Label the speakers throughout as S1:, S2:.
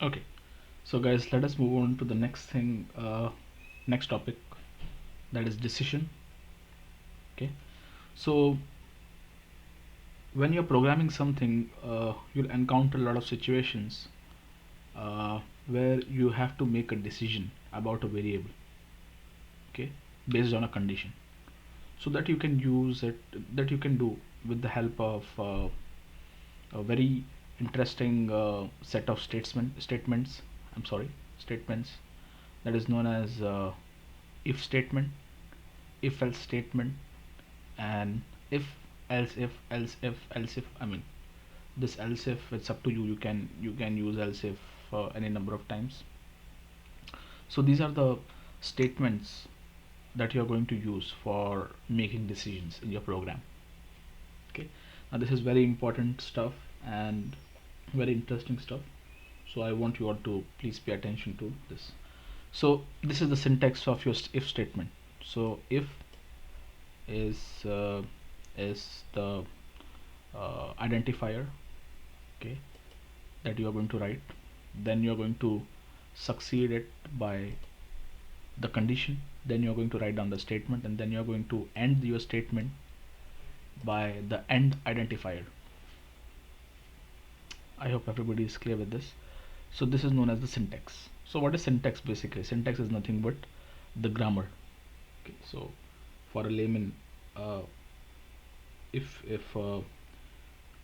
S1: Okay, so guys, let us move on to the next thing, next topic, that is decision. Okay, so when you're programming something, you'll encounter a lot of situations where you have to make a decision about a variable, okay, based on a condition. So that you can use it, that you can do with the help of a very interesting set of statements. I'm sorry, statements, that is known as if statement, if else statement, and if else if. I mean, this else if, it's up to you. You can use else if any number of times. So these are the statements that you're going to use for making decisions in your program. Okay, now this is very important stuff and very interesting stuff, so I want you all to please pay attention to this. So this is the syntax of your if statement. So if is uh, is the identifier, okay, that you are going to write. Then you are going to succeed it by the condition. Then you are going to write down the statement, and then you are going to end your statement by the end identifier. I hope everybody is clear with this. So this is known as the syntax. So what is syntax? Basically, syntax is nothing but the grammar. Okay, so for a layman, uh, if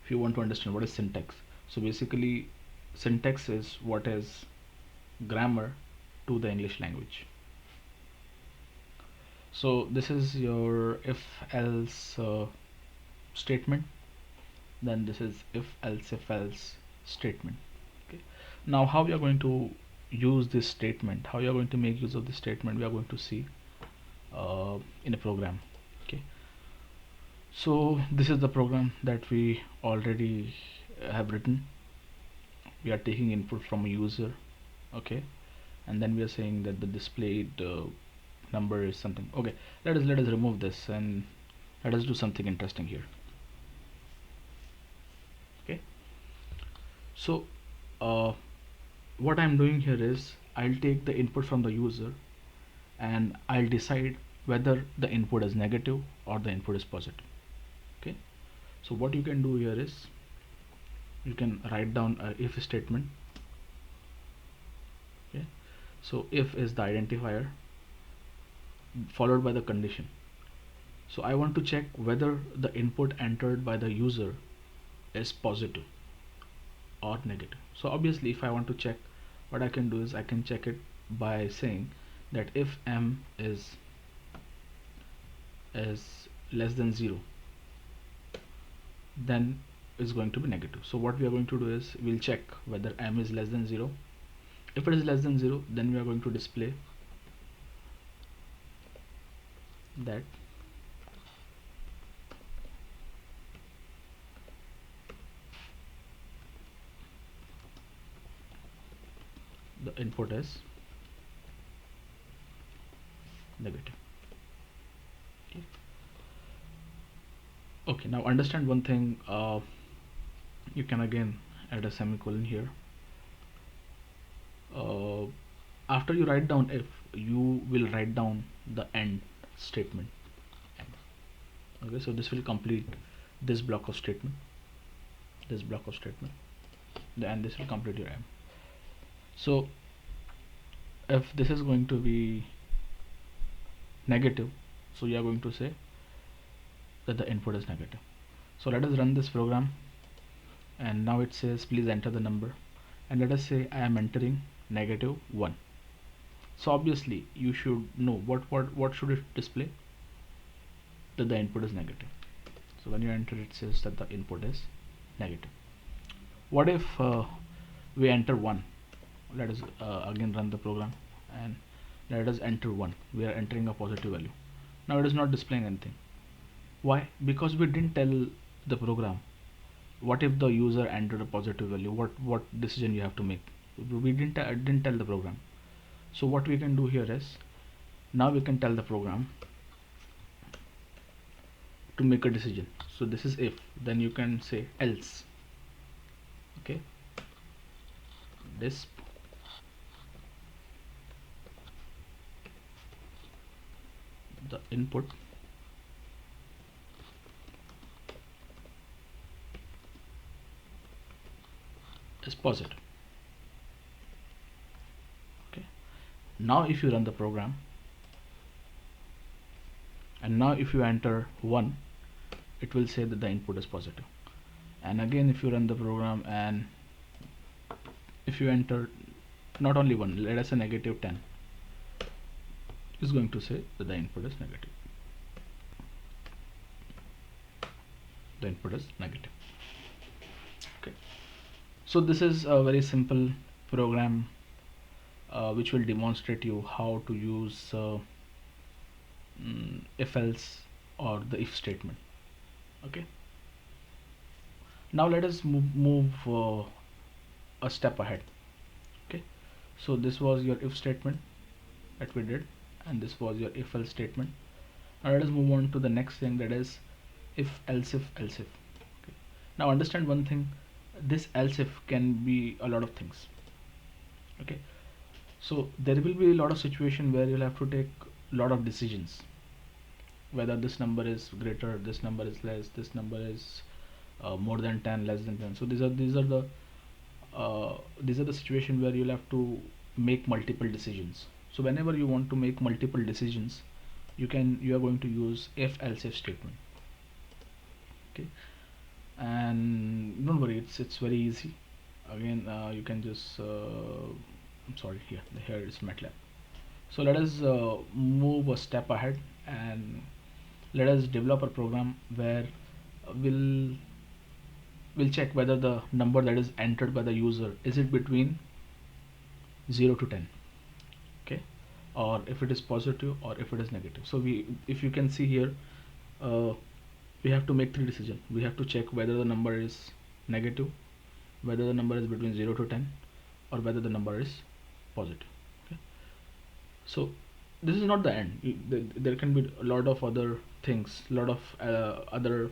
S1: you want to understand what is syntax, so basically syntax is what is grammar to the English language. So this is your if else statement, then this is if else statement. Okay, now how we are going to use this statement, how you are going to make use of this statement, we are going to see in a program. Okay, so this is the program that we already have written. We are taking input from a user, okay, and then we are saying that the displayed number is something. Okay, let us remove this and let us do something interesting here. Okay, so uh, what I'm doing here is I'll take the input from the user and I'll decide whether the input is negative or the input is positive. Okay, so what you can do here is you can write down a if statement. Okay, so if is the identifier followed by the condition. So I want to check whether the input entered by the user is positive or negative. So obviously if I want to check, what I can do is I can check it by saying that if m is less than 0, then it's going to be negative. So what we are going to do is we'll check whether m is less than 0. If it is less than 0, then we are going to display that the input is negative. Okay, okay, now understand one thing. You can again add a semicolon here. After you write down if, you will write down the end statement. Okay, so this will complete this block of statement, this block of statement, and this will complete your m. So if this is going to be negative, so you are going to say that the input is negative. So let us run this program, and now it says please enter the number, and let us say I am entering -1. So obviously you should know what should it display, that the input is negative. So when you enter, it says that the input is negative. What if we enter 1? Let us again run the program, and let us enter 1. We are entering a positive value. Now it is not displaying anything. Why? Because we didn't tell the program what if the user entered a positive value, what decision you have to make. We didn't tell the program. So what we can do here is, now we can tell the program to make a decision. So this is if, then you can say else. Okay, this the input is positive. Okay, now if you run the program, and now if you enter 1, it will say that the input is positive. And again, if you run the program and if you enter not only 1, let us say negative 10, is going to say that the input is negative. The input is negative. Okay, so this is a very simple program which will demonstrate you how to use if else or the if statement. Okay, now let us move a step ahead. Okay, so this was your if statement that we did, and this was your if else statement. Now let us move on to the next thing, that is if else if else if. Okay, now understand one thing, this else if can be a lot of things. Okay, so there will be a lot of situation where you'll have to take a lot of decisions, whether this number is greater, this number is less, this number is more than 10, less than 10. So these are the situation where you'll have to make multiple decisions. So whenever you want to make multiple decisions, you are going to use if else if statement. Okay, and don't worry, it's very easy. Again, you can just I'm sorry, here is MATLAB. So let us move a step ahead and let us develop a program where we'll check whether the number that is entered by the user, is it between 0 to 10. Okay, or if it is positive or if it is negative. So if you can see here, we have to make 3 decisions. We have to check whether the number is negative, whether the number is between 0 to 10, or whether the number is positive. Okay, so this is not the end. There can be a lot of other things, lot of other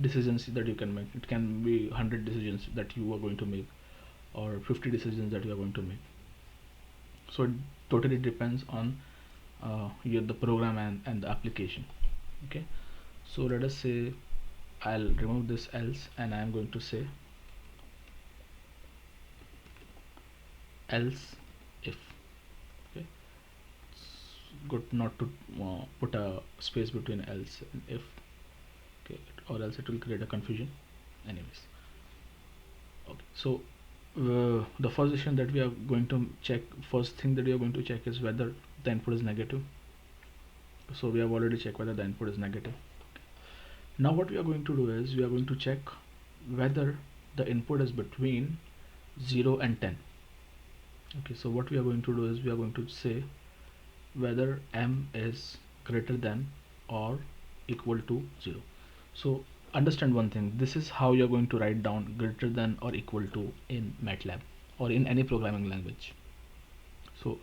S1: decisions that you can make. It can be 100 decisions that you are going to make, or 50 decisions that you are going to make. So it totally depends on the program and the application. Okay, so let us say I'll remove this else and I'm going to say else if. Okay, it's good not to put a space between else and if. Okay, or else it will create a confusion anyways. Okay, so the first decision that we are going to check, first thing that we are going to check is whether the input is negative. So we have already checked whether the input is negative. Now what we are going to do is we are going to check whether the input is between 0 and 10. Okay, so what we are going to do is we are going to say whether m is greater than or equal to 0. So understand one thing, this is how you're going to write down greater than or equal to in MATLAB or in any programming language. So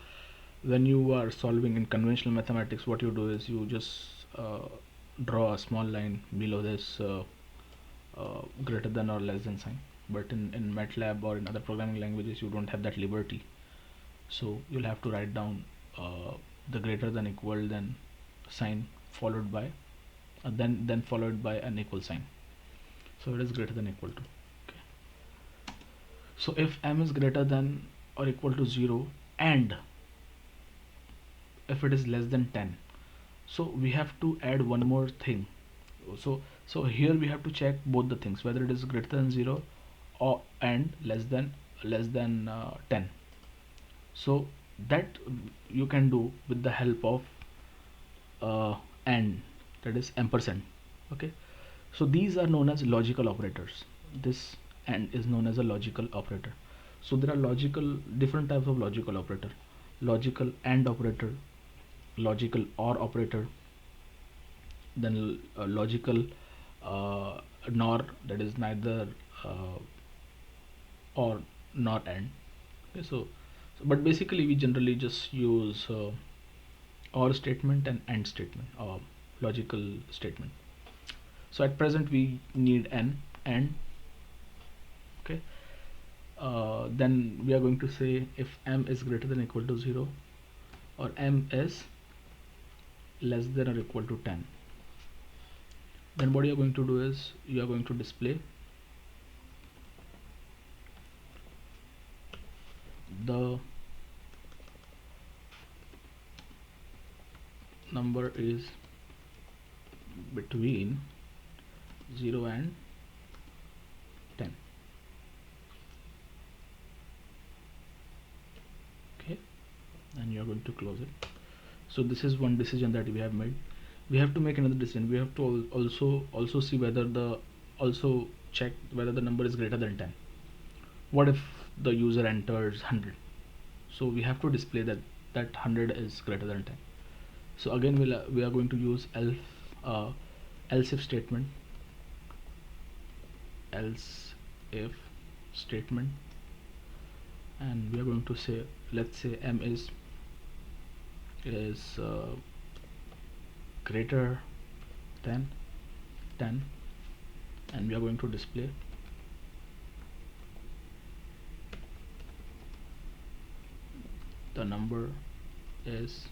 S1: when you are solving in conventional mathematics, what you do is you just draw a small line below this greater than or less than sign. But in MATLAB or in other programming languages, you don't have that liberty. So you'll have to write down the greater than equal than sign followed by then followed by an equal sign. So it is greater than equal to. Okay, so if m is greater than or equal to 0 and if it is less than 10, so we have to add one more thing. So here we have to check both the things, whether it is greater than 0 or and less than 10. So that you can do with the help of and, that is ampersand. Okay, so these are known as logical operators. This and is known as a logical operator. So there are different types of logical operator: logical and operator, logical or operator, then logical nor, that is neither or nor and. Okay, but basically we generally just use or statement and statement or logical statement. So at present we need an and. Okay, then we are going to say if m is greater than or equal to 0, or m is less than or equal to 10, then what you are going to do is you are going to display the number is between 0 and 10. Okay, and you are going to close it. So this is one decision that we have made. We have to make another decision. We have to also see whether also check whether the number is greater than 10. What if the user enters 100? So we have to display that 100 is greater than 10. So again we are going to use else if statement, and we are going to say, let's say m is greater than 10, and we are going to display the number is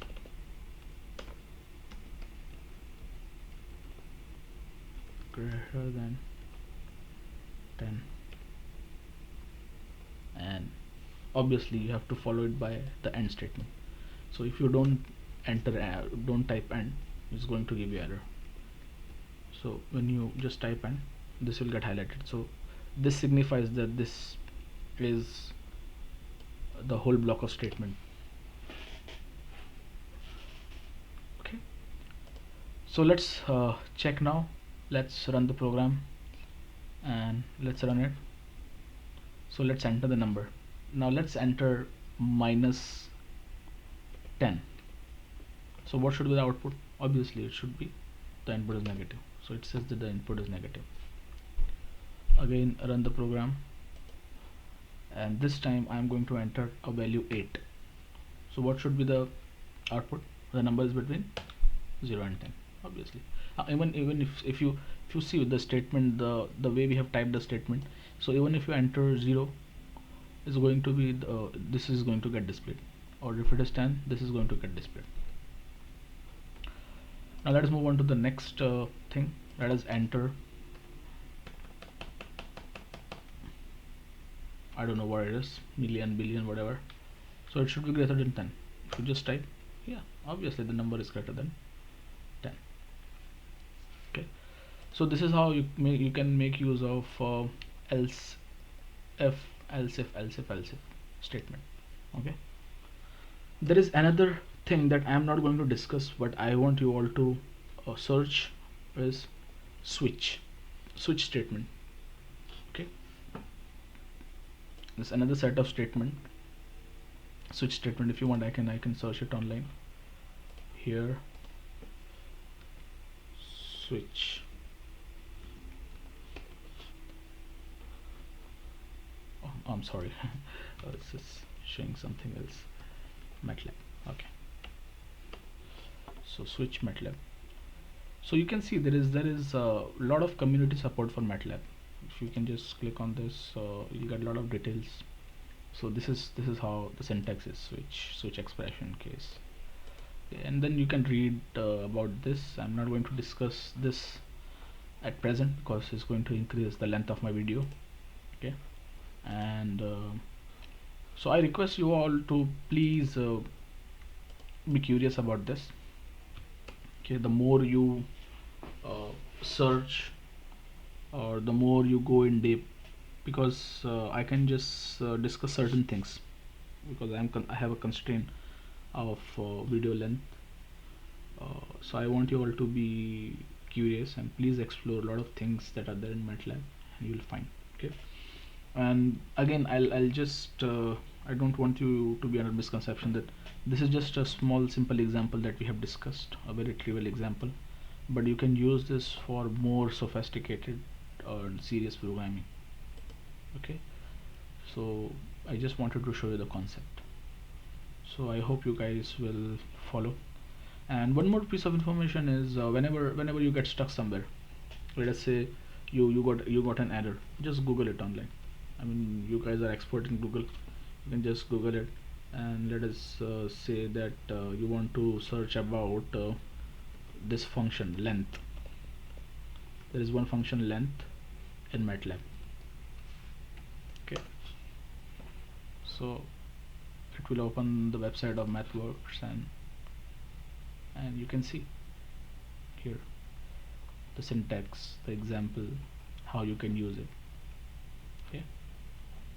S1: greater than 10, and obviously you have to follow it by the end statement. So if you don't type end, it's going to give you error. So when you just type end, this will get highlighted. So this signifies that this is the whole block of statement. Okay, so let's check now. Let's run the program and let's run it. So let's enter the number. Now let's enter minus 10. So what should be the output? Obviously it should be the input is negative. So it says that the input is negative. Again run the program, and this time I'm going to enter a value 8. So what should be the output? The number is between 0 and 10, obviously. Even if you see the statement, the way we have typed the statement, so even if you enter 0, is going to be this is going to get displayed, or if it is 10, this is going to get displayed. Now let us move on to the next thing. Let us enter, I don't know what it is, million, billion, whatever. So it should be greater than 10. If you just type, yeah, obviously the number is greater than 10. Okay, so this is how you can make use of else if statement. Okay, there is another thing that I am not going to discuss, but I want you all to search is switch statement. Okay, there's another set of statement, switch statement. If you want, I can search it online here. Switch. Oh, I'm sorry. It's just showing something else. MATLAB. Okay, so switch MATLAB. So you can see there is a lot of community support for MATLAB. If you can just click on this, you'll get a lot of details. So this is how the syntax is: switch expression case. And then you can read about this. I'm not going to discuss this at present because it's going to increase the length of my video. Okay, and so I request you all to please be curious about this. Okay, the more you search, or the more you go in depth, because I can just discuss certain things because I have a constraint of video length. So I want you all to be curious and please explore a lot of things that are there in MATLAB, and you'll find. Okay, and again I'll just I don't want you to be under misconception that this is just a small simple example that we have discussed, a very trivial example, but you can use this for more sophisticated or serious programming. Okay, so I just wanted to show you the concept. So I hope you guys will follow. And one more piece of information is whenever you get stuck somewhere, let us say you got an error, just Google it online. I mean, you guys are expert in Google, you can just Google it. And let us say that you want to search about this function length. There is one function length in MATLAB. Okay, so it will open the website of MathWorks, and you can see here the syntax, the example, how you can use it.